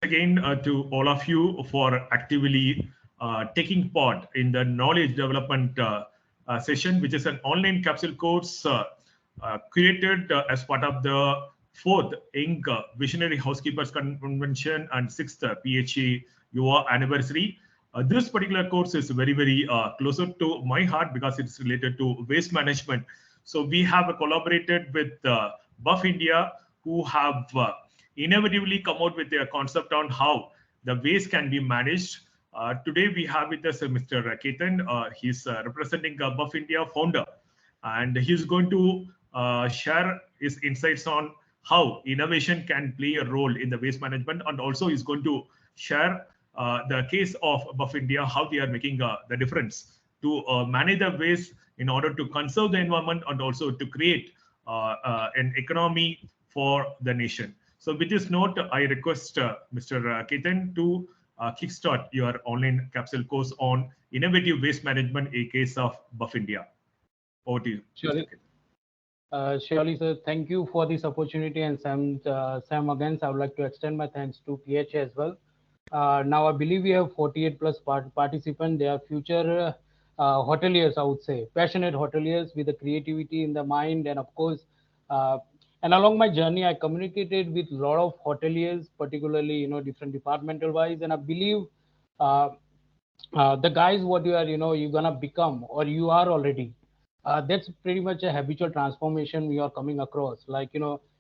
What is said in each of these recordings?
again to all of you for actively taking part in the knowledge development session, which is an online capsule course created as part of the fourth Inc. Visionary Housekeepers Convention and sixth PHA UA anniversary. This particular course is very closer to my heart because it's related to waste management. So we have collaborated with Buff India, who have innovatively come out with a concept on how the waste can be managed. Today we have with us Mr. Ketan. He's representing Buff India founder, and he's going to share his insights on how innovation can play a role in the waste management, and also he's going to share the case of Buff India, how they are making the difference to manage the waste in order to conserve the environment and also to create an economy for the nation. So with this note, I request Mr. Ketan to kickstart your online capsule course on innovative waste management, a case of Buff India. Over to you. Surely, surely, sir. Thank you for this opportunity, and Sam again. I would like to extend my thanks to PHA as well. Now, I believe we have 48 plus participants. They are future hoteliers, I would say, passionate hoteliers with the creativity in the mind, and of course, and along my journey, I communicated with a lot of hoteliers, particularly different departmental wise, and I believe uh, the guys what you are you're gonna become or you are already. That's pretty much a habitual transformation we are coming across, like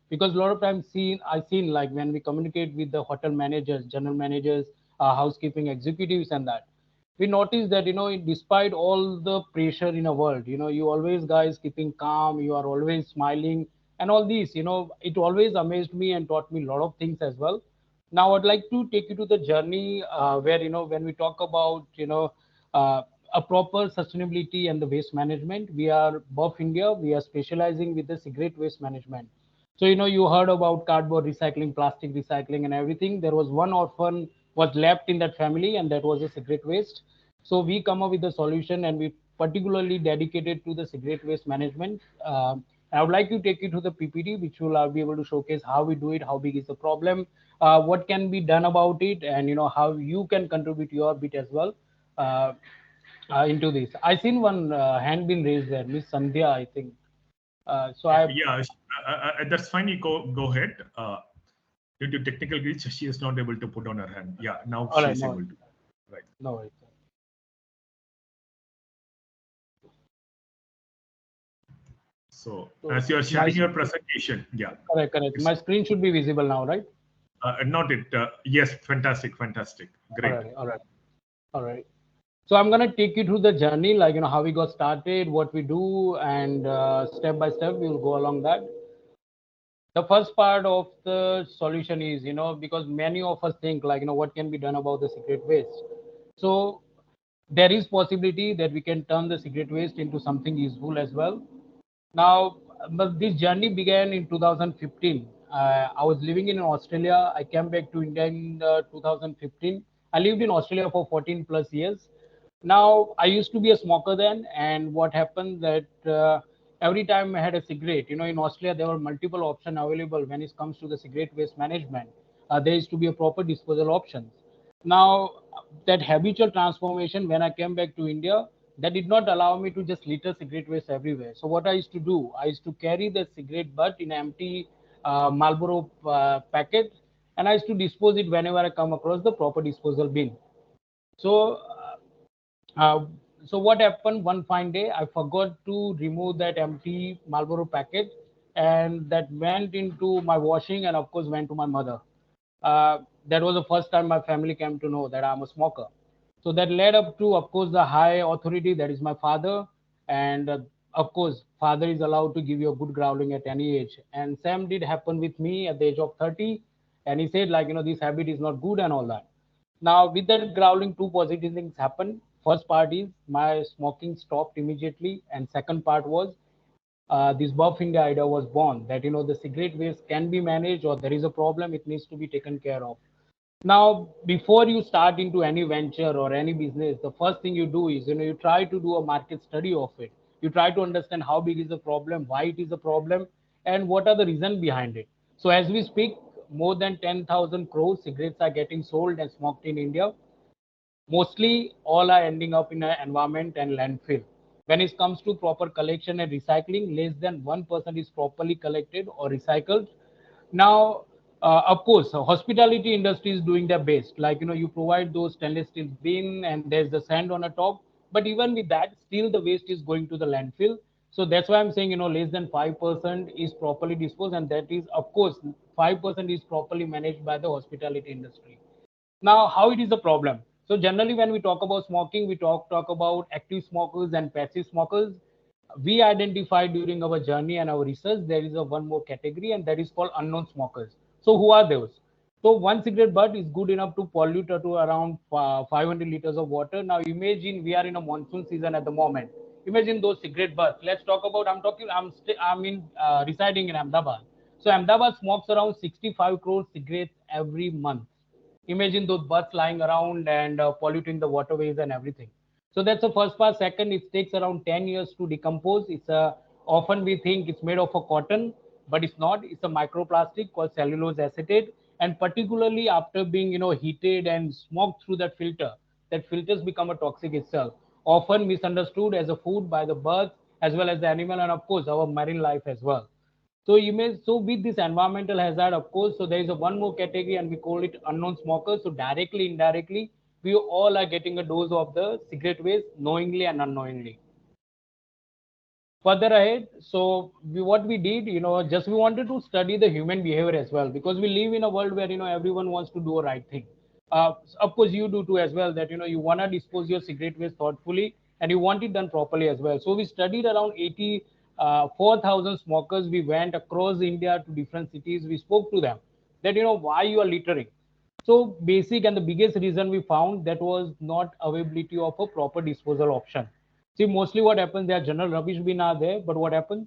because a lot of times I've seen like when we communicate with the hotel managers, general managers, housekeeping executives, and that we notice that despite all the pressure in the world, you always guys keeping calm, you are always smiling, and all these, it always amazed me and taught me a lot of things as well. Now I'd like to take you to the journey where when we talk about uh, a proper sustainability and the waste management. We are Buff India, we are specializing with the cigarette waste management. So you heard about cardboard recycling, plastic recycling, and everything. There was one orphan was left in that family, and that was a cigarette waste. So we come up with a solution, and we particularly dedicated to the cigarette waste management. I would like to take you to the PPT, which will be able to showcase how we do it, how big is the problem, what can be done about it, and how you can contribute your bit as well uh, into this. I seen one hand been raised there, Miss Sandhya, I think. So I Yeah, that's fine. You go ahead. Due to technical glitch, she is not able to put on her hand. Yeah, now all she right, is no, able to. Right. no worries. So So as you are my sharing your presentation, yeah, correct. it's My screen should be visible now, right? not it. Yes, fantastic, All great. right, all right, all right. So I'm gonna take you through the journey, like how we got started, what we do, and step by step we'll go along that. The first part of the solution is because many of us think like what can be done about the cigarette waste. So there is possibility that we can turn the cigarette waste into something useful as well. Now, but this journey began in 2015. I was living in Australia. I came back to India in 2015. I lived in Australia for 14 plus years. Now, I used to be a smoker then, and what happened that every time I had a cigarette, in Australia there were multiple options available when it comes to the cigarette waste management. There used to be a proper disposal options. Now, that habitual transformation when I came back to India, that did not allow me to just litter cigarette waste everywhere. So what I used to do, I used to carry the cigarette butt in empty Marlboro packet, and I used to dispose it whenever I come across the proper disposal bin. So, uh, so what happened one fine day? I forgot to remove that empty Marlboro packet, and that went into my washing, and of course went to my mother. That was the first time my family came to know that I'm a smoker. So that led up to, of course, the high authority, that is my father, and of course, father is allowed to give you a good growling at any age. And same did happen with me at the age of 30, and he said like this habit is not good and all that. Now, with that growling, two positive things happened. First part is my smoking stopped immediately, and second part was this Buff India idea was born that the cigarette waste can be managed, or there is a problem, it needs to be taken care of. Now, before you start into any venture or any business, the first thing you do is you try to do a market study of it. You try to understand how big is the problem, why it is a problem, and what are the reasons behind it. So as we speak, more than 10,000 crores cigarettes are getting sold and smoked in India. Mostly all are ending up in an environment and landfill. When it comes to proper collection and recycling, less than 1% is properly collected or recycled. Now, of course, hospitality industry is doing their best. Like, you provide those stainless steel bin and there's the sand on the top. But even with that, still the waste is going to the landfill. So that's why I'm saying, less than 5% is properly disposed. And that is, of course, 5% is properly managed by the hospitality industry. Now, how it is a problem? So generally, when we talk about smoking, we talk about active smokers and passive smokers. We identified during our journey and our research there is a one more category, and that is called unknown smokers. So who are those? So one cigarette butt is good enough to pollute to around 500 liters of water. Now imagine we are in a monsoon season at the moment. Imagine those cigarette butts. Let's talk about. I'm residing in Ahmedabad. So Ahmedabad smokes around 65 crore cigarettes every month. Imagine those butts lying around and polluting the waterways and everything. So that's the first part. Second, it takes around 10 years to decompose. Often we think it's made of a cotton, but it's not. It's a microplastic called cellulose acetate, and particularly after being heated and smoked through that filters become a toxic itself. Often misunderstood as a food by the birds as well as the animal, and of course our marine life as well. So with this environmental hazard, of course, so there is a one more category and we call it unknown smokers. So directly, indirectly, we all are getting a dose of the cigarette waste knowingly and unknowingly. Further ahead, so what we did, just we wanted to study the human behavior as well, because we live in a world where everyone wants to do a right thing. Of course you do too as well, that you want to dispose your cigarette waste thoughtfully and you want it done properly as well. So we studied around 84,000 smokers. We went across India to different cities. We spoke to them that why you are littering. So basic and the biggest reason we found that was not availability of a proper disposal option. See, mostly what happens, their general rubbish bin are there, but what happens?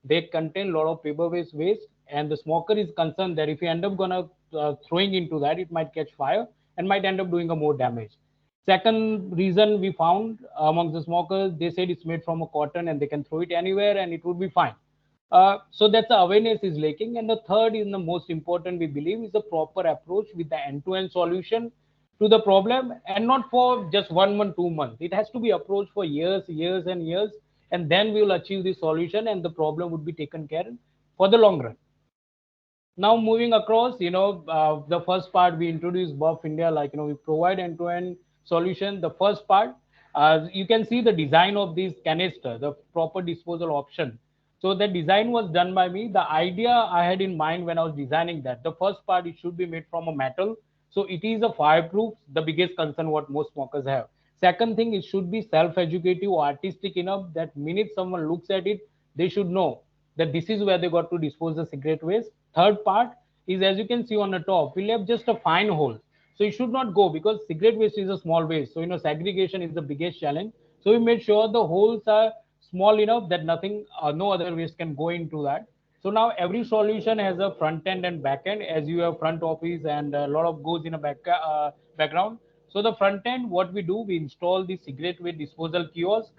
They contain a lot of paper waste, and the smoker is concerned that if you end up gonna throwing into that, it might catch fire and might end up doing a more damage. Second reason we found amongst the smokers, they said it's made from a cotton and they can throw it anywhere and it would be fine. So that's the awareness is lacking. And the third is the most important, we believe, is the proper approach with the end-to-end solution to the problem, and not for just 1 month, 2 months. It has to be approached for years and years, and then we will achieve the solution and the problem would be taken care of for the long run. Now moving across, the first part we introduced buff India, like we provide end-to-end solution. The first part, you can see the design of this canister, the proper disposal option. So the design was done by me. The idea I had in mind when I was designing that, the first part, it should be made from a metal, so it is a fireproof, the biggest concern what most smokers have. Second thing, it should be self-educative or artistic enough that minute someone looks at it, they should know that this is where they got to dispose the cigarette waste. Third part is, as you can see on the top, we left just a fine hole. So it should not go, because cigarette waste is a small waste. So, segregation is the biggest challenge. So we made sure the holes are small enough that nothing, no other waste can go into that. So now every solution has a front end and back end, as you have front office and a lot of goes in a background. So the front end, what we do, we install the cigarette waste disposal kiosk,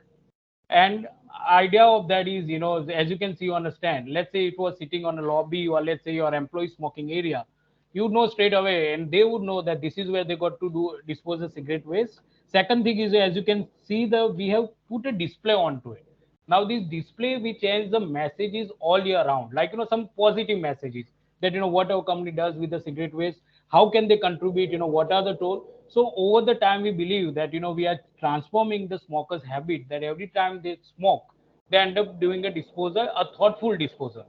and idea of that is, as you can see on a stand, let's say it was sitting on a lobby, or let's say your employee smoking area, you'd know straight away and they would know that this is where they got to do dispose the cigarette waste. Second thing is, as you can see, we have put a display onto it. Now this display, we change the messages all year round, like some positive messages, that what our company does with the cigarette waste, how can they contribute, what are the toll. So over the time we believe that we are transforming the smokers habit, that every time they smoke they end up doing a disposal, a thoughtful disposal.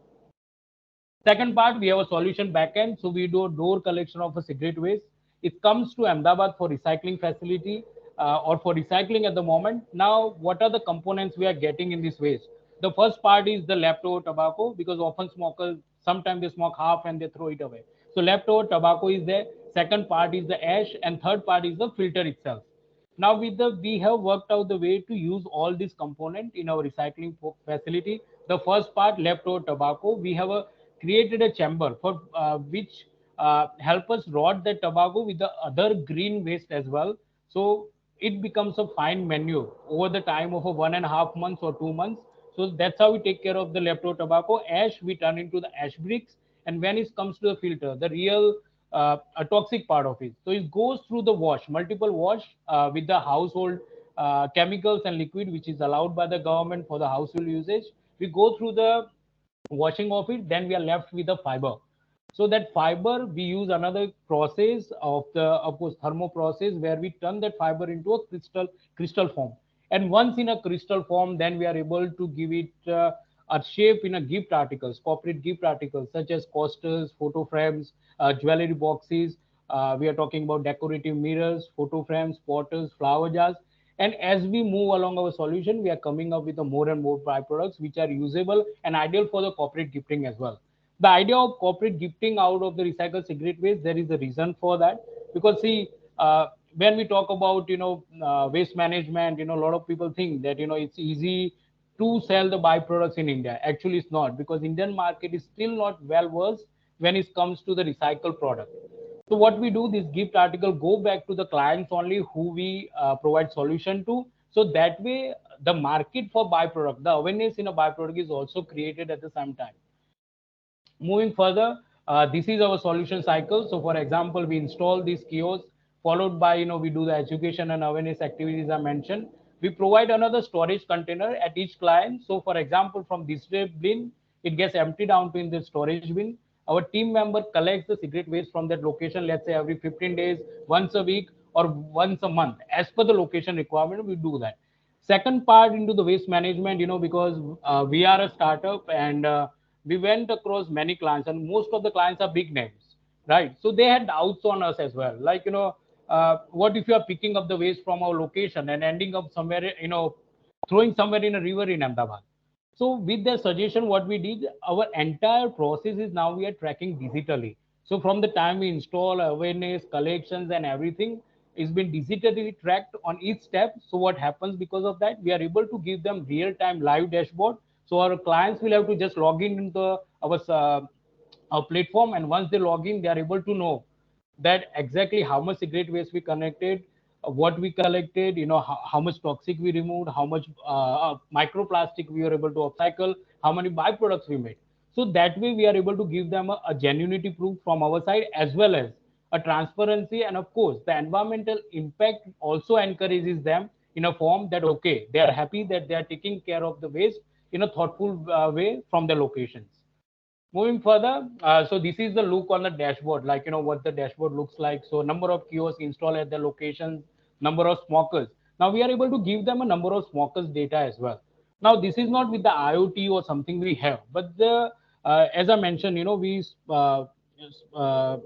Second part, we have a solution backend. So we do a door collection of a cigarette waste. It comes to Ahmedabad for recycling facility, or for recycling at the moment. Now, what are the components we are getting in this waste? The first part is the leftover tobacco, because often smokers, sometimes they smoke half and they throw it away. So leftover tobacco is there. Second part is the ash, and third part is the filter itself. Now we have worked out the way to use all these components in our recycling facility. The first part, leftover tobacco, we have created a chamber for which help us rot the tobacco with the other green waste as well. So it becomes a fine manure over the time of a 1.5 months or 2 months. So that's how we take care of the leftover tobacco. Ash we turn into the ash bricks, And when it comes to the filter, the real a toxic part of it, so it goes through the wash, multiple wash with the household chemicals and liquid which is allowed by the government for the household usage. We go through the washing of it, then we are left with the fiber. So that fiber we use another process of the, of course, thermo process, where we turn that fiber into a crystal form. And once in a crystal form, then we are able to give it a shape in a gift articles, corporate gift articles such as coasters, photo frames, jewelry boxes. We are talking about decorative mirrors, photo frames, potters, flower jars. And as we move along our solution, we are coming up with a more and more byproducts which are usable and ideal for the corporate gifting as well. The idea of corporate gifting out of the recycled cigarette waste, there is a reason for that. Because see, when we talk about waste management, a lot of people think that it's easy to sell the byproducts in India. Actually, it's not, because Indian market is still not well versed when it comes to the recycled product. So what we do, this gift article go back to the clients only who we provide solution to. So that way, the market for byproduct, the awareness in a byproduct is also created at the same time. Moving further, this is our solution cycle. So for example, we install these kiosks, followed by, we do the education and awareness activities I mentioned. We provide another storage container at each client. So for example, from this bin, it gets emptied down to in the storage bin. Our team member collects the cigarette waste from that location, let's say every 15 days, once a week, or once a month. As per the location requirement, we do that. Second part into the waste management, because we are a startup, and we went across many clients, and most of the clients are big names, right? So they had doubts on us as well, like, what if you are picking up the waste from our location and ending up somewhere, throwing somewhere in a river in Ahmedabad. So with their suggestion, what we did, our entire process is now we are tracking digitally. So from the time we install, awareness, collections, and everything is been digitally tracked on each step. So what happens because of that, we are able to give them real time live dashboard. So our clients will have to just log in into our platform, and once they log in, they are able to know that exactly how much cigarette waste we connected, what we collected, how much toxic we removed, how much microplastic we were able to upcycle, how many byproducts we made. So that way we are able to give them a genuinity proof from our side, as well as a transparency. And of course, the environmental impact also encourages them in a form that, okay, they are happy that they are taking care of the waste in a thoughtful way from their locations. Moving further, so this is the look on the dashboard, like, what the dashboard looks like. So number of kiosks installed at the locations, number of smokers. Now we are able to give them a number of smokers data as well. Now this is not with the IoT or something we have, but the as I mentioned, we uh,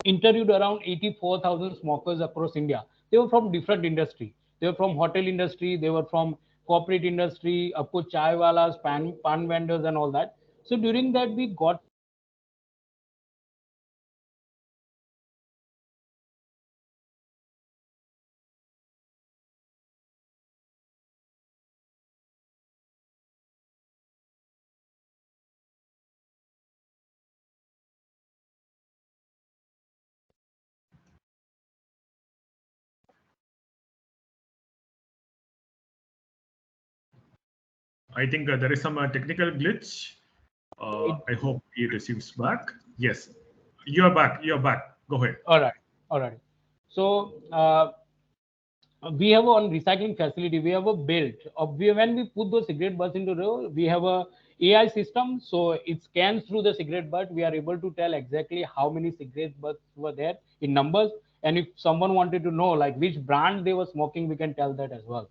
interviewed around 84,000 smokers across India. They were from different industry. They were from hotel industry. They were from corporate industry, of course, chai walas, pan vendors, and all that. So during that, we got I think there is some technical glitch. it. I hope he receives back. Yes, you're back. You're back. Go ahead. All right, all right. So we have on recycling facility, we have a built of when we put those cigarette butts into the, we have a AI system. So it scans through the cigarette butt. We are able to tell exactly how many cigarette butts were there in numbers. And if someone wanted to know like which brand they were smoking, we can tell that as well.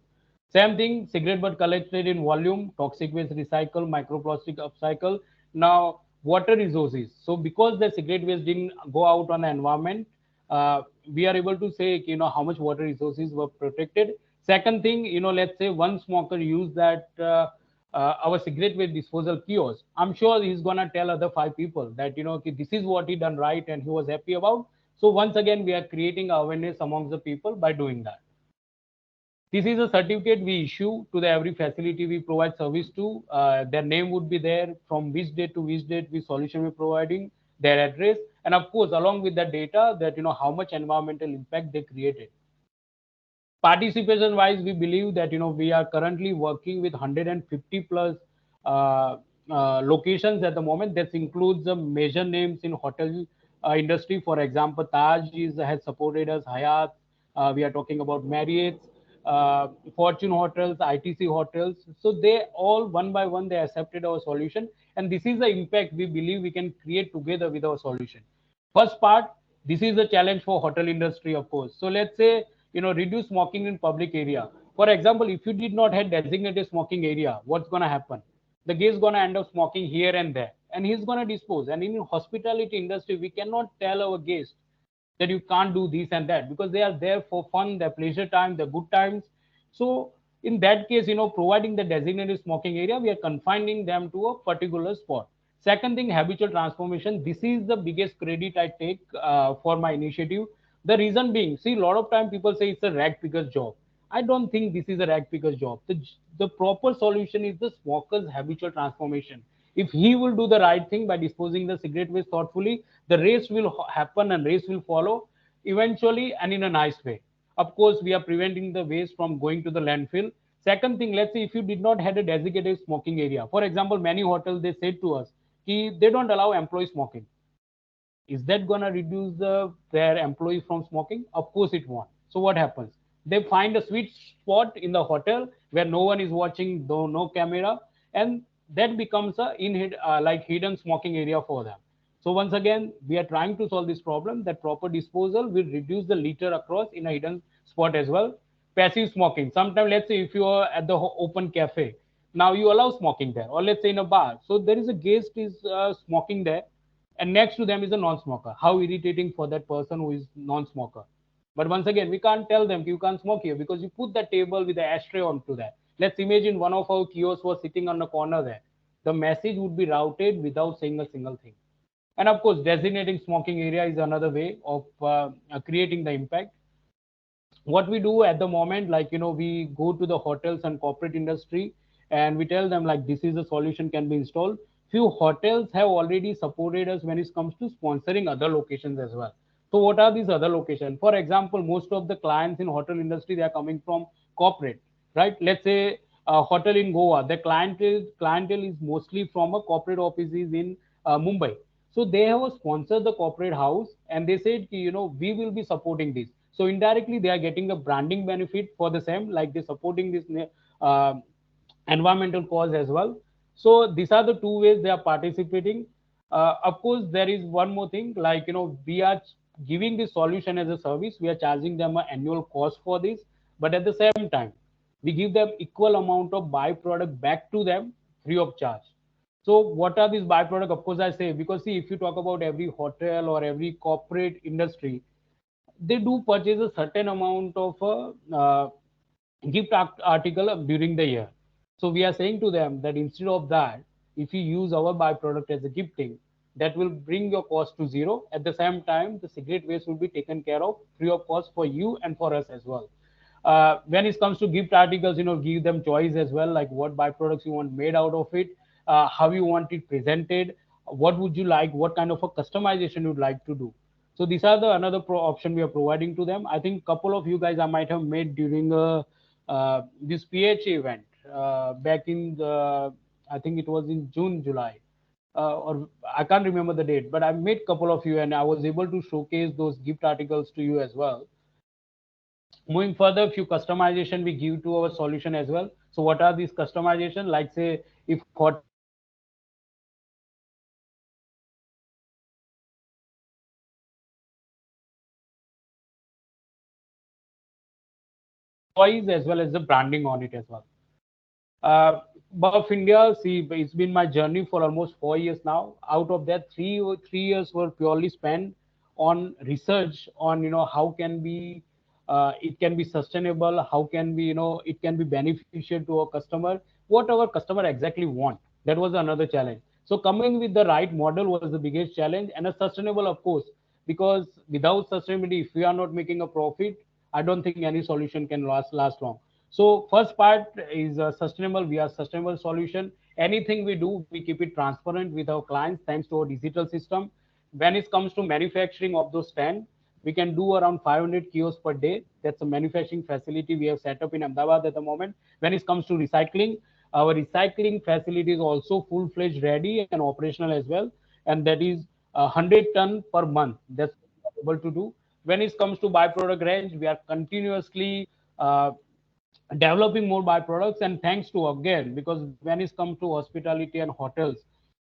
Same thing, cigarette butt collected in volume, toxic waste recycle, microplastic upcycle. Now, water resources. So because the cigarette waste didn't go out on the environment, we are able to say, how much water resources were protected. Second thing, let's say one smoker used that our cigarette waste disposal kiosk. I'm sure he's gonna tell other 5 people that okay, this is what he done right and he was happy about. So once again, we are creating awareness amongst the people by doing that. This is a certificate we issue to the every facility we provide service to. Their name would be there, from which date to which date we solution we're providing, their address, and of course, along with the data that how much environmental impact they created. Participation wise, we believe that we are currently working with 150 plus locations at the moment. That includes the major names in hotel industry. For example, Taj has supported us, Hyatt. We are talking about Marriott, Fortune Hotels, ITC Hotels. So they all one by one they accepted our solution, and this is the impact we believe we can create together with our solution. First part, this is a challenge for hotel industry, of course. So let's say reduce smoking in public area. For example, if you did not have designated smoking area, what's gonna happen? The guest gonna end up smoking here and there, and he's gonna dispose. And in hospitality industry, we cannot tell our guests that you can't do this and that, because they are there for fun, their pleasure time, their good times. So in that case, providing the designated smoking area, we are confining them to a particular spot. Second thing, habitual transformation. This is the biggest credit I take for my initiative. The reason being, see, a lot of time people say it's a rag picker's job. I don't think this is a rag picker's job. The proper solution is the smoker's habitual transformation. If he will do the right thing by disposing the cigarette waste thoughtfully, the race will happen and race will follow eventually and in a nice way. Of course, we are preventing the waste from going to the landfill. Second thing, let's say if you did not have a designated smoking area. For example, many hotels, they said to us, they don't allow employee smoking. Is that going to reduce their employees from smoking? Of course it won't. So what happens? They find a sweet spot in the hotel where no one is watching, though no camera, and that becomes a like hidden smoking area for them. So once again, we are trying to solve this problem, that proper disposal will reduce the litter across in a hidden spot as well. Passive smoking. Sometimes, let's say if you are at the open cafe, now you allow smoking there, or let's say in a bar. So there is a guest is smoking there, and next to them is a non-smoker. How irritating for that person who is non-smoker. But once again, we can't tell them you can't smoke here, because you put the table with the ashtray onto that. Let's imagine one of our kiosks was sitting on the corner there. The message would be routed without saying a single thing. And of course, designating smoking area is another way of creating the impact. What we do at the moment, like we go to the hotels and corporate industry, and we tell them like this is a solution can be installed. Few hotels have already supported us when it comes to sponsoring other locations as well. So what are these other locations? For example, most of the clients in hotel industry, they are coming from corporate, right? Let's say a hotel in Goa, the clientele is mostly from a corporate offices in Mumbai. So they have sponsored the corporate house, and they said, we will be supporting this. So indirectly, they are getting a branding benefit for the same, like they're supporting this uh, environmental cause as well. So these are the two ways they are participating. Of course, there is one more thing, like we are giving this solution as a service. We are charging them an annual cost for this, but at the same time, we give them equal amount of byproduct back to them free of charge. So what are these byproduct? Of course, I say, because see, if you talk about every hotel or every corporate industry, they do purchase a certain amount of gift article during the year. So we are saying to them that instead of that, if you use our byproduct as a gifting, that will bring your cost to zero. At the same time, the cigarette waste will be taken care of free of cost for you and for us as well. When it comes to gift articles, give them choice as well, like what byproducts you want made out of it, how you want it presented, what would you like, what kind of a customization you'd like to do. So these are the another option we are providing to them. I think couple of you guys I might have made during this PH event back in the, I think it was in June, July, or I can't remember the date, but I met couple of you and I was able to showcase those gift articles to you as well. Moving further, few customization we give to our solution as well. So what are these customization? Like say, if hotel is using toys as well as the branding on it as well. Buff India, see, it's been my journey for almost 4 years now. Out of that, three years were purely spent on research on how can be it can be sustainable, how can be it can be beneficial to our customer, what our customer exactly want. That was another challenge. So coming with the right model was the biggest challenge, and a sustainable, of course, because without sustainability, if we are not making a profit, I don't think any solution can last long. So first part is sustainable. We are sustainable solution. Anything we do, we keep it transparent with our clients thanks to our digital system. When it comes to manufacturing of those stand, we can do around 500 kiosks per day. That's a manufacturing facility we have set up in Ahmedabad at the moment. When it comes to recycling, Our recycling facility is also full-fledged ready and operational as well, and that is 100 ton per month. That's what we're able to do. When it comes to byproduct range, we are continuously developing more byproducts, and thanks to again, because when it comes to hospitality and hotels,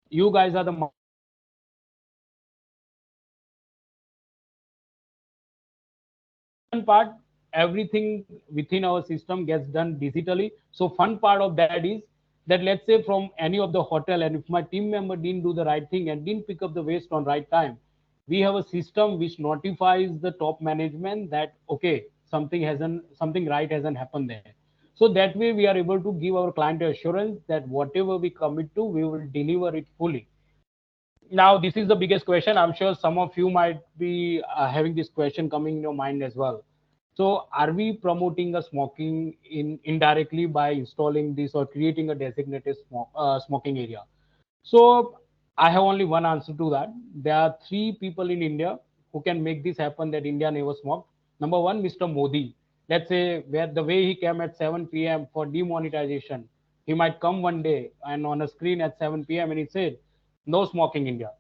you guys are the part, everything within our system gets done digitally. So fun part of that is that, let's say from any of the hotel, and if my team member didn't do the right thing and didn't pick up the waste on right time, we have a system which notifies the top management that okay, something right hasn't happened there. So that way we are able to give our client assurance that whatever we commit to, we will deliver it fully. Now this is the biggest question. I'm sure some of you might be having this question coming in your mind as well. So are we promoting a smoking in indirectly by installing this or creating a designated smoking area? So I have only one answer to that. There are three people in India who can make this happen, that India never smoked. Number one, Mr. Modi. Let's say where the way he came at 7 p.m. for demonetization, he might come one day and on a screen at 7 p.m. and he said, no smoking India.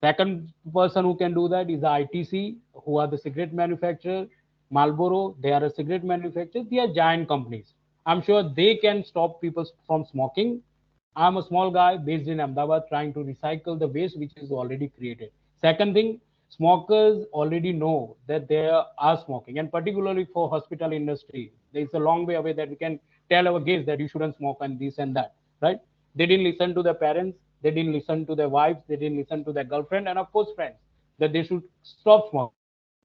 Second person who can do that is the ITC, who are the cigarette manufacturer. Marlboro, they are a cigarette manufacturer. They are giant companies. I'm sure they can stop people from smoking. I'm a small guy based in Ahmedabad trying to recycle the waste which is already created. Second thing, smokers already know that they are smoking, and particularly for hospital industry, there's a long way away that we can tell our guests that you shouldn't smoke and this and that, right? They didn't listen to their parents, they didn't listen to their wives, they didn't listen to their girlfriend, and of course friends, that they should stop smoking.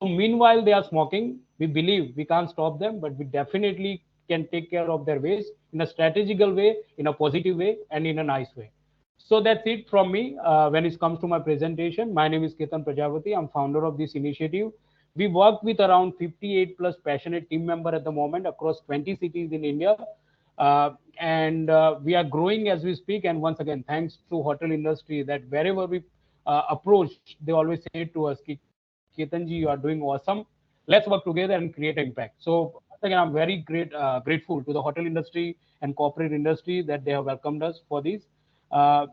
So meanwhile they are smoking, we believe we can't stop them, but we definitely can take care of their waste in a strategical way, in a positive way, and in a nice way. So that's it from me when it comes to my presentation. My name is Ketan Prajapati. I'm founder of this initiative. We work with around 58 plus passionate team members at the moment across 20 cities in India. And we are growing as we speak. And once again, thanks to hotel industry that wherever we approach, they always say to us, Ketanji, you are doing awesome. Let's work together and create impact. So once again, I'm very grateful to the hotel industry and corporate industry that they have welcomed us for this. Uh,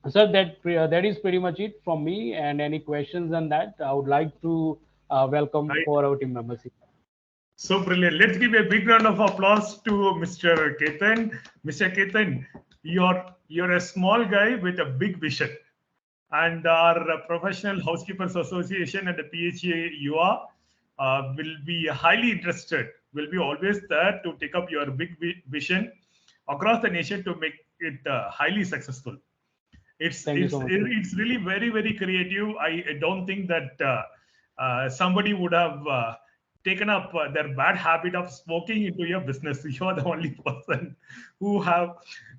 Sir, that is pretty much it from me. And any questions on that, I would like to welcome Right. for our team members. So brilliant. Let's give a big round of applause to Mr. Ketan. Mr. Ketan, you're a small guy with a big vision. And our Professional Housekeepers Association and the PHA UA will be highly interested, will be always there to take up your big vision across the nation to make it highly successful. It's Thank you it's so much. it's really very very creative. I don't think that somebody would have taken up their bad habit of smoking into your business. You are the only person who have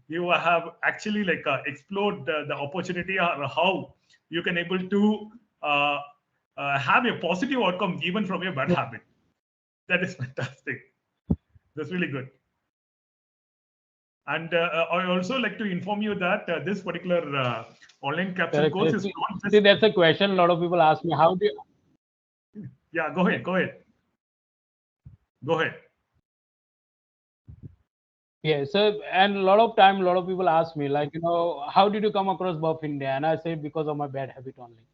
you have actually like explored the opportunity or how you can able to have a positive outcome even from your bad habit. That is fantastic. That's really good. And I also like to inform you that this particular online capsule Correct. course is not See, just. that's a question. A lot of people ask me, how do you, Yeah, go ahead. Go ahead. Go ahead. yeah, so, and a lot of time, a lot of people ask me, like, how did you come across Buff India? And I say, because of my bad habit only.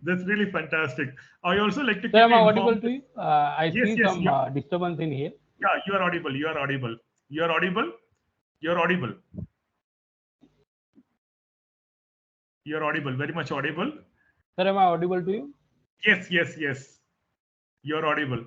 That's really fantastic. I also like to So, keep am you I audible informed. to you? I Yes, see yes, some yeah, disturbance in here. yeah. You are audible. You are audible. You are audible. You are audible. You are audible. Very much audible. Sir, am I audible to you? Yes, yes, yes. You're audible.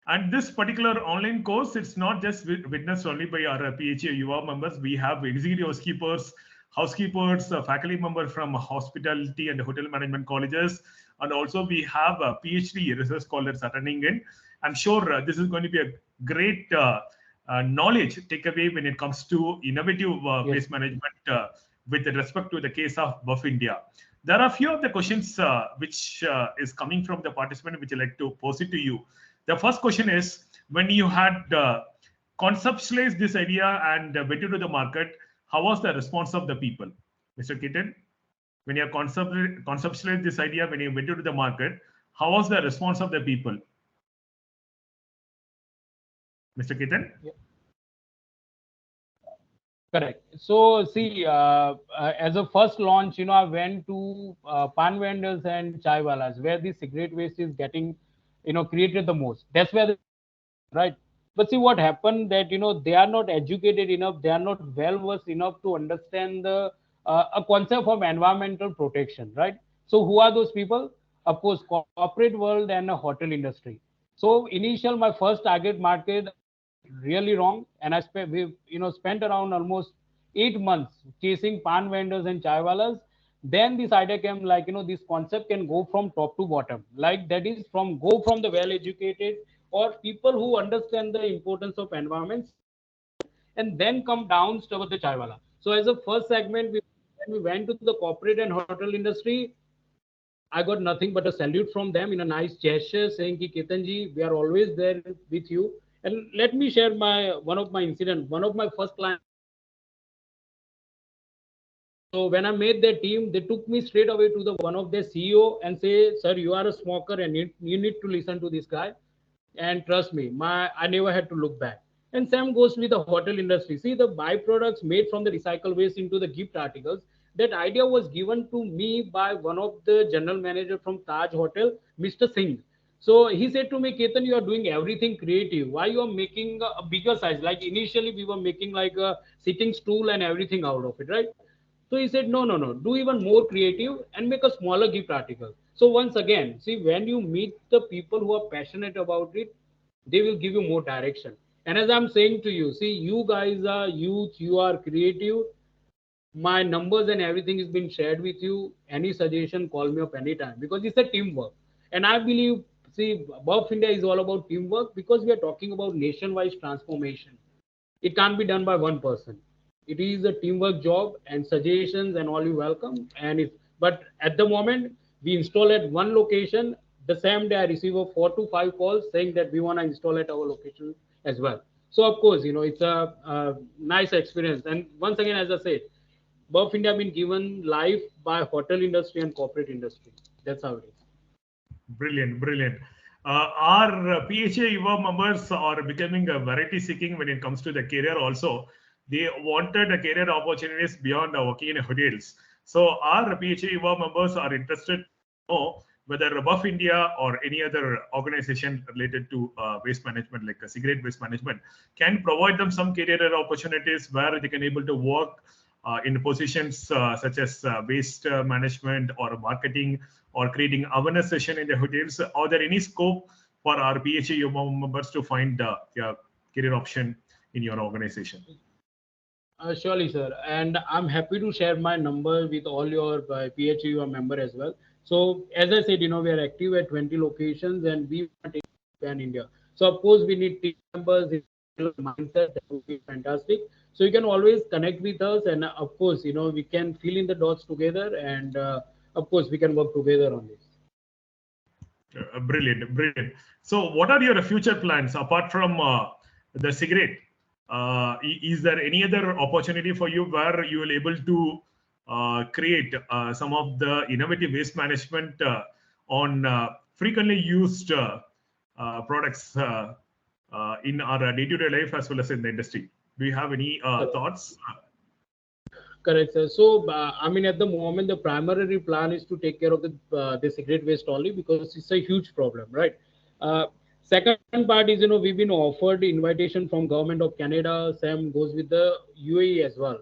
And this particular online course, it's not just witnessed only by our PHA UA members. We have executive housekeepers, faculty member from hospitality and hotel management colleges, and also we have PhD research scholars attending in. I'm sure this is going to be a great knowledge takeaway when it comes to innovative Yes. waste management with respect to the case of Buff India. There are a few of the questions which is coming from the participant, which I like to pose it to you. The first question is, when you had conceptualized this idea and went into the market, how was the response of the people? Mr. Ketan, when you conceptualized this idea, when you went into the market, how was the response of the people? Mr. Ketan? Yeah. Correct. So see, as a first launch, I went to pan vendors and chai walas where the cigarette waste is getting, created the most. That's where the right. But see what happened that they are not educated enough, they are not well versed enough to understand the a concept of environmental protection, right? So who are those people? Of course, corporate world and the hotel industry. So initial my first target market really wrong, and I spent we spent around almost 8 months chasing pan vendors and chai walas. Then this idea came like this concept can go from top to bottom, like that is from go from the well educated or people who understand the importance of environment, and then come down towards the chai wala. So as a first segment, when we went to the corporate and hotel industry, I got nothing but a salute from them in a nice gesture saying ki Ketan ji, we are always there with you. And let me share my one of my incident. One of my first clients. So when I made their team, they took me straight away to the one of their CEO and say, "Sir, you are a smoker and you need to listen to this guy." And trust me, my I never had to look back. And same goes with the hotel industry. See the byproducts made from the recycle waste into the gift articles. That idea was given to me by one of the general manager from Taj Hotel, Mr. Singh. So he said to me, Ketan, you are doing everything creative. Why you are making a bigger size? Like initially we were making like a sitting stool and everything out of it, right? So he said, no, no, no, do even more creative and make a smaller gift article. So once again, see, when you meet the people who are passionate about it, they will give you more direction. And as I'm saying to you, see, you guys are youth, you are creative. My numbers and everything has been shared with you. Any suggestion, call me up anytime because it's a teamwork. And I believe, see, Buff India is all about teamwork because we are talking about nationwide transformation. It can't be done by one person. It is a teamwork job, and suggestions and all you welcome. And if but at the moment we install at one location, the same day I receive a 4 to 5 calls saying that we want to install at our location as well. So of course, it's a nice experience. And once again, as I said, Buff India been given life by hotel industry and corporate industry. That's how it is. Brilliant, brilliant. Our PHA Yuva members are becoming a variety seeking when it comes to the career also. They wanted a career opportunities beyond working in hotels. So our PHA Yuva members are interested to know whether Buff India or any other organization related to waste management, like cigarette waste management, can provide them some career opportunities where they can able to work in positions such as waste management or marketing or creating awareness session in the hotels. Are there any scope for our PHA members to find a career option in your organization? Surely, sir. And I'm happy to share my number with all your PHU member as well. So, as I said, we are active at 20 locations and we want to take pan India. So, of course, we need team members, mindset that would be fantastic. So, you can always connect with us, and of course, we can fill in the dots together, and of course, we can work together on this. Brilliant, brilliant. So, what are your future plans apart from the cigarette? Is there any other opportunity for you where you will able to create some of the innovative waste management on frequently used products in our day-to-day life as well as in the industry? Do you have any thoughts? Correct, sir. So, I mean, at the moment, the primary plan is to take care of the cigarette waste only because it's a huge problem, right? Second part is, we've been offered invitation from government of Canada. Same goes with the UAE as well.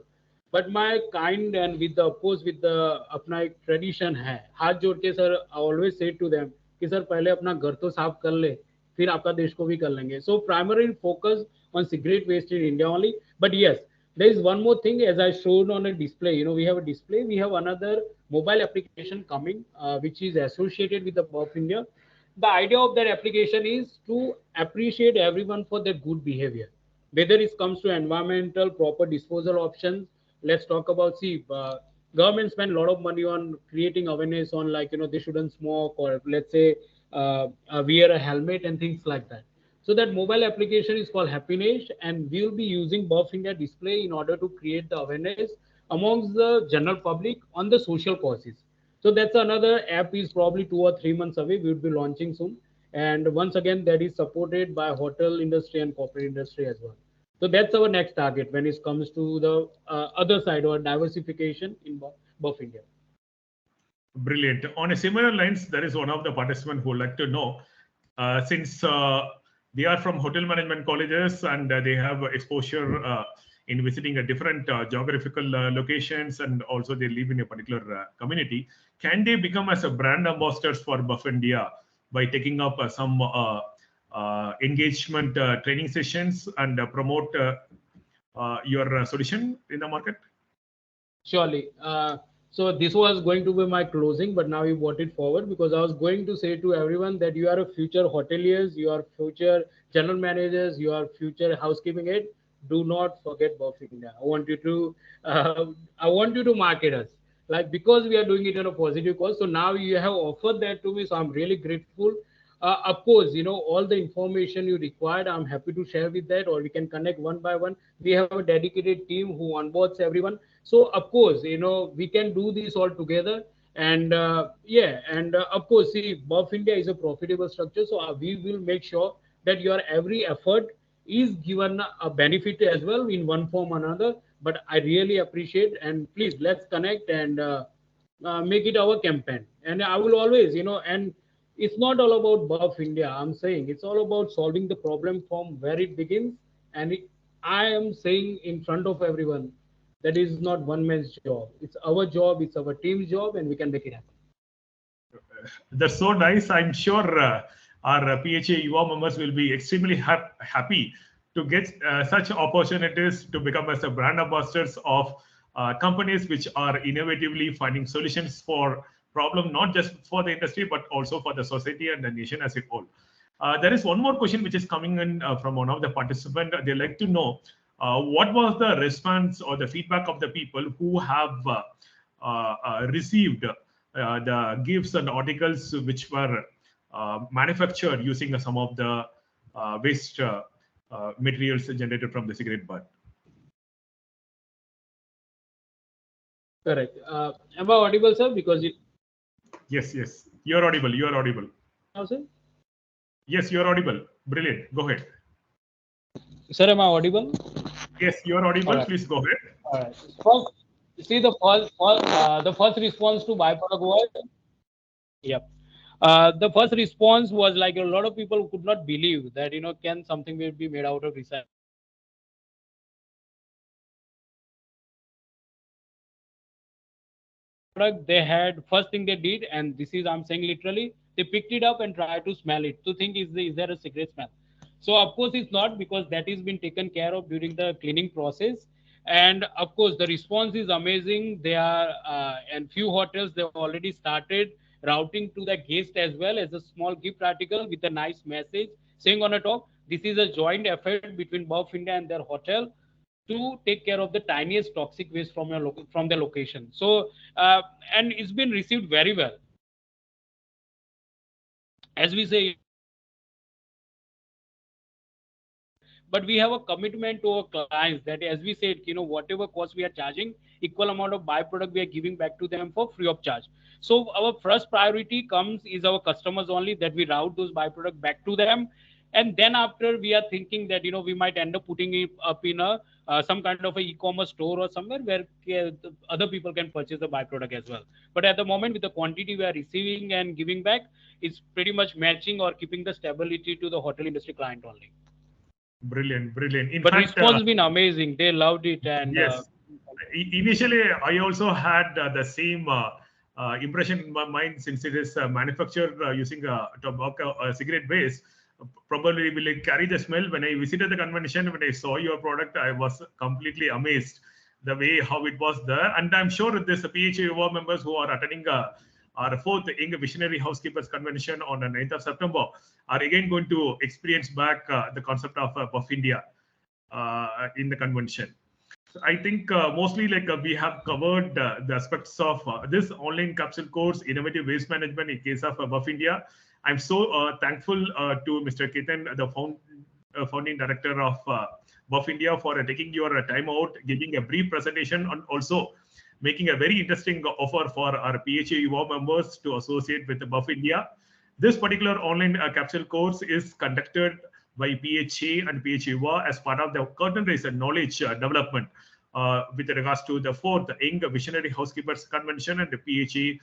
But my kind and with the of course with the अपना एक tradition है हाथ जोड़ के sir I always say to them कि sir पहले अपना घर तो साफ कर ले फिर आपका देश को भी कर लेंगे. So primary focus on cigarette waste in India only. But yes, there is one more thing as I showed on a display. We have a display. We have another mobile application coming, which is associated with the Buff India. The idea of that application is to appreciate everyone for their good behavior, whether it comes to environmental proper disposal options. Let's talk about, see, government spend a lot of money on creating awareness on, like, they shouldn't smoke, or let's say wear a helmet and things like that. So that mobile application is called Happiness, and we'll be using Buff India display in order to create the awareness amongst the general public on the social causes. So that's another app is probably 2 or 3 months away. We will be launching soon. And once again, that is supported by hotel industry and corporate industry as well. So that's our next target when it comes to the other side or diversification in Buff India. Brilliant. On a similar lines, there is one of the participants who would like to know, since they are from hotel management colleges and they have exposure in visiting a different geographical locations, and also they live in a particular community, can they become as a brand ambassadors for Buff India by taking up some engagement training sessions and promote your solution in the market? Surely. So this was going to be my closing, but now you brought it forward because I was going to say to everyone that you are a future hoteliers, you are future general managers, you are future housekeeping aid. Do not forget Buff India. I want you to market us like because we are doing it on a positive cause. So now you have offered that to me, so I'm really grateful. Of course, all the information you required, I'm happy to share with that, or we can connect one by one. We have a dedicated team who onboards everyone. So, of course, we can do this all together. And yeah, and of course, see, Buff India is a profitable structure. So, we will make sure that your every effort is given a benefit as well in one form or another. But I really appreciate, and please let's connect and make it our campaign. And I will always, and it's not all about Buff India. I'm saying it's all about solving the problem from where it begins. And I am saying in front of everyone that is not one man's job. It's our job, it's our team's job, and we can make it happen. That's so nice. I'm sure our PHA UA members will be extremely happy to get such opportunities to become as a brand ambassadors of companies which are innovatively finding solutions for problem, not just for the industry, but also for the society and the nation as a whole. There is one more question which is coming in from one of the participants. They like to know what was the response or the feedback of the people who have received the gifts and articles which were manufactured using some of the waste materials generated from the cigarette butt. Correct. Am I audible, sir? Because it. Yes, yes, you're audible. You're audible. Now, sir? Yes, you're audible. Brilliant. Go ahead. Sir, am I audible? Yes, you're audible. All right. Please go ahead. All right. First, see the first response to byproduct was. Yep. The first response was like a lot of people could not believe that can something will be made out of recycling. Product they had first thing they did, and this is I'm saying literally, they picked it up and tried to smell it to think is there a cigarette smell. So of course it's not, because that is been taken care of during the cleaning process. And of course the response is amazing. They are and few hotels they've already started routing to the guest as well as a small gift article with a nice message saying on the top, this is a joint effort between Buff India and their hotel to take care of the tiniest toxic waste from from the location. So and it's been received very well. As we say, but we have a commitment to our clients that, as we said, whatever cost we are charging, equal amount of byproduct we are giving back to them for free of charge. So our first priority comes is our customers only, that we route those byproduct back to them. And then after, we are thinking that we might end up putting it up in a some kind of a e-commerce store or somewhere where other people can purchase the byproduct as well. But at the moment, with the quantity we are receiving and giving back, it's pretty much matching or keeping the stability to the hotel industry client only. Brilliant, brilliant. In but fact, response has been amazing. They loved it. And yes, initially I also had the same impression in my mind, since it is manufactured using tobacco cigarette waste. Probably will it carry the smell. When I visited the convention, when I saw your product, I was completely amazed the way how it was there. And I'm sure this PHA members who are attending our fourth Young Visionary Housekeepers Convention on the 9th of September are again going to experience back the concept of Buff India in the convention. So I think mostly we have covered the aspects of this online capsule course, innovative waste management in case of Buff India. I'm so thankful to Mr. Ketan, the founding director of Buff India, for taking your time out, giving a brief presentation, and also making a very interesting offer for our PHA UA members to associate with Buff India. This particular online capsule course is conducted by PHA and PHA as part of the curtain raiser knowledge development with regards to the 4th Young Visionary Housekeepers Convention and the PHA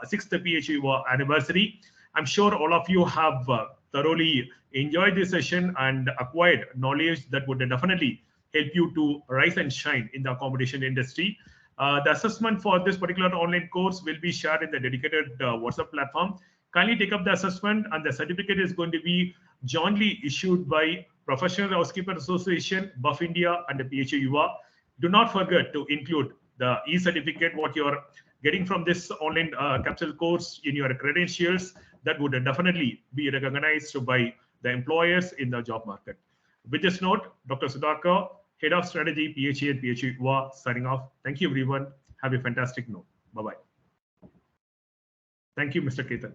6th PHA anniversary. I'm sure all of you have thoroughly enjoyed this session and acquired knowledge that would definitely help you to rise and shine in the accommodation industry. The assessment for this particular online course will be shared in the dedicated WhatsApp platform. Kindly take up the assessment, and the certificate is going to be jointly issued by Professional Housekeeper Association, Buff India, and the PHA. Do not forget to include the e-certificate, what you're getting from this online capsule course, in your credentials. That would definitely be recognized by the employers in the job market. With this note, Dr. Sudhakar, Head of Strategy, PHA and PHA, signing off. Thank you, everyone. Have a fantastic note. Bye-bye. Thank you, Mr. Ketan.